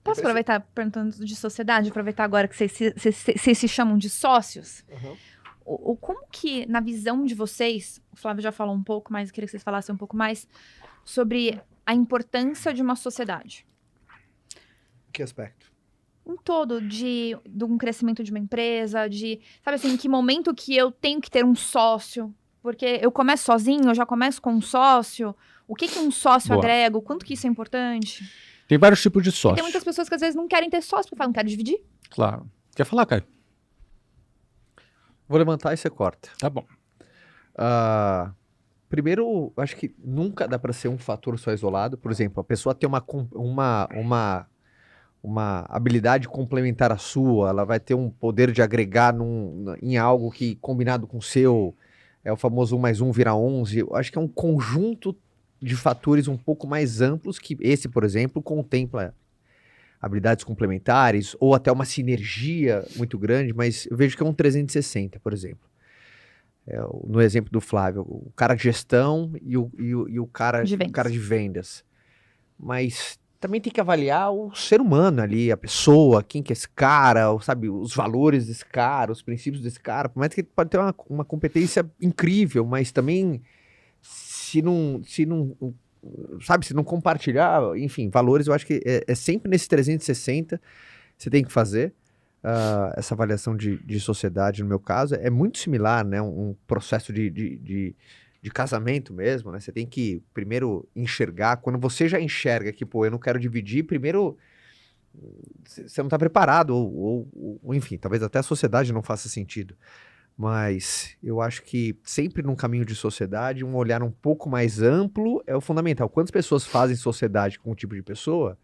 Posso aproveitar perguntando de sociedade, aproveitar agora que vocês se chamam de sócios? Como que, na visão de vocês, o Flávio já falou um pouco, mas eu queria que vocês falassem um pouco mais sobre a importância de uma sociedade. Que aspecto? Um todo de um crescimento de uma empresa, sabe assim, em que momento que eu tenho que ter um sócio? Porque eu começo sozinho, eu já começo com um sócio. O que um sócio agrega? O quanto que isso é importante? Tem vários tipos de sócios. Tem muitas pessoas que às vezes não querem ter sócio, porque falam, não quero dividir. Claro. Quer falar, Caio? Vou levantar e você corta. Tá bom. Primeiro, acho que nunca dá para ser um fator só isolado. Por exemplo, a pessoa tem uma habilidade complementar à sua, ela vai ter um poder de agregar em algo que, combinado com o seu, é o famoso 1 mais 1 vira 11. Eu acho que é um conjunto de fatores um pouco mais amplos que esse, por exemplo, contempla habilidades complementares ou até uma sinergia muito grande, mas eu vejo que é um 360, por exemplo. No exemplo do Flávio, o cara de gestão e o cara de vendas. Mas também tem que avaliar o ser humano ali, a pessoa, quem que é esse cara, sabe, os valores desse cara, os princípios desse cara. Por mais que ele pode ter uma competência incrível, mas também se não compartilhar, enfim, valores, eu acho que é sempre nesse 360 você tem que fazer essa avaliação de sociedade, no meu caso, é muito similar, né, um processo de casamento mesmo, né, você tem que primeiro enxergar, quando você já enxerga que, pô, eu não quero dividir, primeiro você não está preparado, ou enfim, talvez até a sociedade não faça sentido. Mas eu acho que sempre num caminho de sociedade, um olhar um pouco mais amplo é o fundamental. Quantas pessoas fazem sociedade com um tipo de pessoa,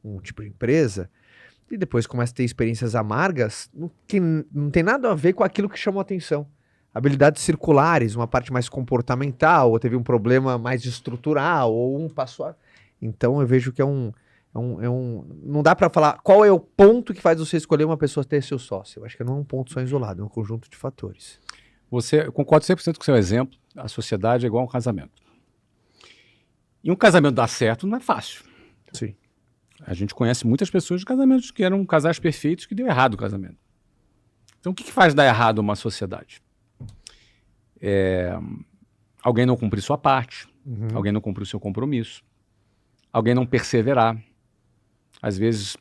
um tipo de empresa, e depois começa a ter experiências amargas que não tem nada a ver com aquilo que chamou a atenção. Habilidades circulares, uma parte mais comportamental, ou teve um problema mais estrutural, ou um passo a... Então eu vejo que não dá para falar qual é o ponto que faz você escolher uma pessoa ter seu sócio. Eu acho que não é um ponto só isolado, é um conjunto de fatores. Eu concordo 100% com o seu exemplo. A sociedade é igual a um casamento. E um casamento dar certo não é fácil. Sim. A gente conhece muitas pessoas de casamentos que eram casais perfeitos que deu errado o casamento. Então o que faz dar errado uma sociedade? Alguém não cumprir sua parte, alguém não cumprir o seu compromisso, alguém não perseverar. Às vezes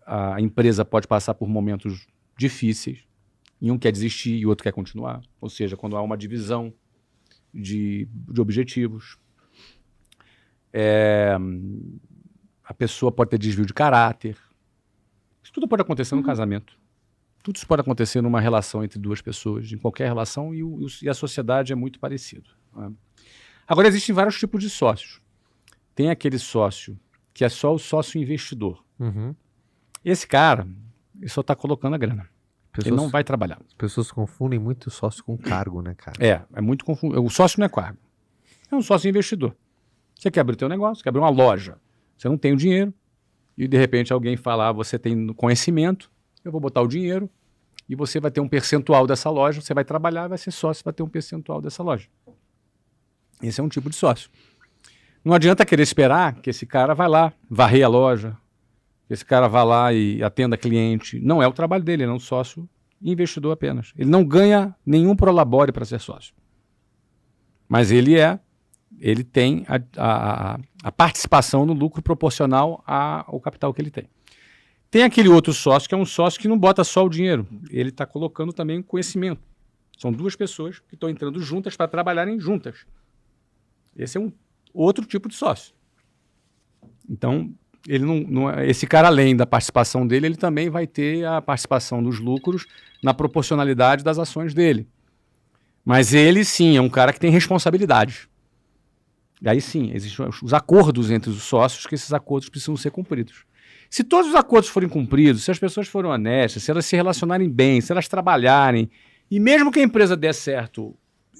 a empresa pode passar por momentos difíceis e um quer desistir e o outro quer continuar. Ou seja, quando há uma divisão de objetivos, a pessoa pode ter desvio de caráter. Isso tudo pode acontecer no casamento. Tudo isso pode acontecer numa relação entre duas pessoas, em qualquer relação, e a sociedade é muito parecido. Né? Agora, existem vários tipos de sócios. Tem aquele sócio que é só o sócio investidor. Esse cara, ele só está colocando a grana. Ele não vai trabalhar. As pessoas confundem muito sócio com cargo, né, cara? É muito confuso. O sócio não é cargo. É um sócio investidor. Você quer abrir o teu negócio, quer abrir uma loja. Você não tem o dinheiro e, de repente, alguém fala, você tem conhecimento, eu vou botar o dinheiro e você vai ter um percentual dessa loja, você vai trabalhar, vai ser sócio, vai ter um percentual dessa loja. Esse é um tipo de sócio. Não adianta querer esperar que esse cara vá lá, varrer a loja, que esse cara vá lá e atenda cliente. Não é o trabalho dele, ele é um sócio investidor apenas. Ele não ganha nenhum prolabore para ser sócio. Mas ele tem a participação no lucro proporcional ao capital que ele tem. Tem aquele outro sócio que é um sócio que não bota só o dinheiro, ele está colocando também o conhecimento. São duas pessoas que estão entrando juntas para trabalharem juntas. Esse é um outro tipo de sócio. Então, ele esse cara, além da participação dele, ele também vai ter a participação dos lucros na proporcionalidade das ações dele. Mas ele, sim, é um cara que tem responsabilidade. E aí, sim, existem os acordos entre os sócios, que esses acordos precisam ser cumpridos. Se todos os acordos forem cumpridos, se as pessoas forem honestas, se elas se relacionarem bem, se elas trabalharem, e mesmo que a empresa dê certo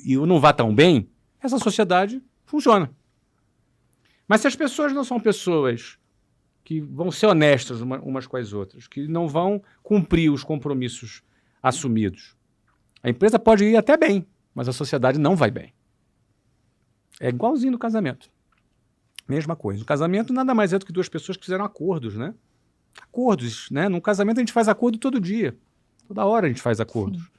e não vá tão bem, essa sociedade funciona. Mas se as pessoas não são pessoas que vão ser honestas umas com as outras, que não vão cumprir os compromissos assumidos, a empresa pode ir até bem, mas a sociedade não vai bem. É igualzinho no casamento. Mesma coisa. O casamento nada mais é do que duas pessoas que fizeram acordos, né? acordos, né? Num casamento a gente faz acordo todo dia. Toda hora a gente faz acordos. Sim.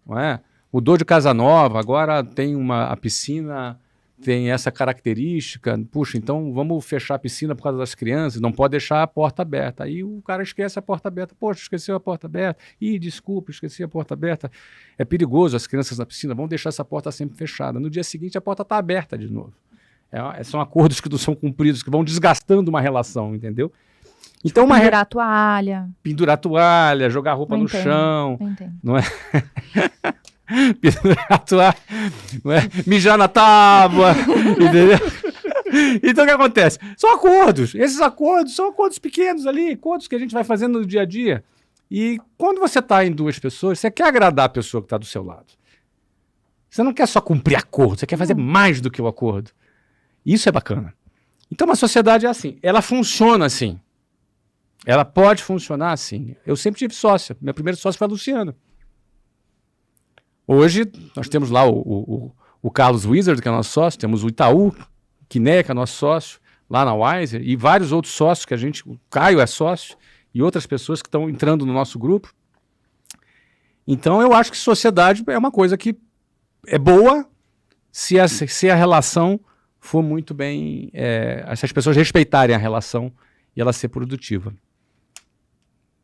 Não é? Mudou de casa nova, agora tem a piscina, tem essa característica. Puxa, então vamos fechar a piscina por causa das crianças, não pode deixar a porta aberta. Aí o cara esquece a porta aberta. Poxa, esqueceu a porta aberta. Ih, desculpa, esqueci a porta aberta. É perigoso as crianças na piscina, vamos deixar essa porta sempre fechada. No dia seguinte a porta está aberta de novo. São acordos que não são cumpridos, que vão desgastando uma relação, entendeu? Então, pendurar a toalha, jogar a roupa no chão, não é? Pendurar a toalha, não é? Mijar na tábua, entendeu? Então o que acontece? São acordos. Esses acordos são acordos pequenos ali, acordos que a gente vai fazendo no dia a dia. E quando você está em duas pessoas, você quer agradar a pessoa que está do seu lado. Você não quer só cumprir acordo, você quer fazer mais do que o acordo. Isso é bacana. Então uma sociedade é assim, ela funciona assim. Ela pode funcionar assim. Eu sempre tive sócia. Meu primeiro sócio foi a Luciana. Hoje nós temos lá o Carlos Wizard, que é nosso sócio, temos o Itaú, Quiné, que é nosso sócio, lá na Wiser, e vários outros sócios que o Caio é sócio, e outras pessoas que estão entrando no nosso grupo. Então eu acho que sociedade é uma coisa que é boa se a relação for muito bem, se as pessoas respeitarem a relação e ela ser produtiva.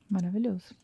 Maravilhoso.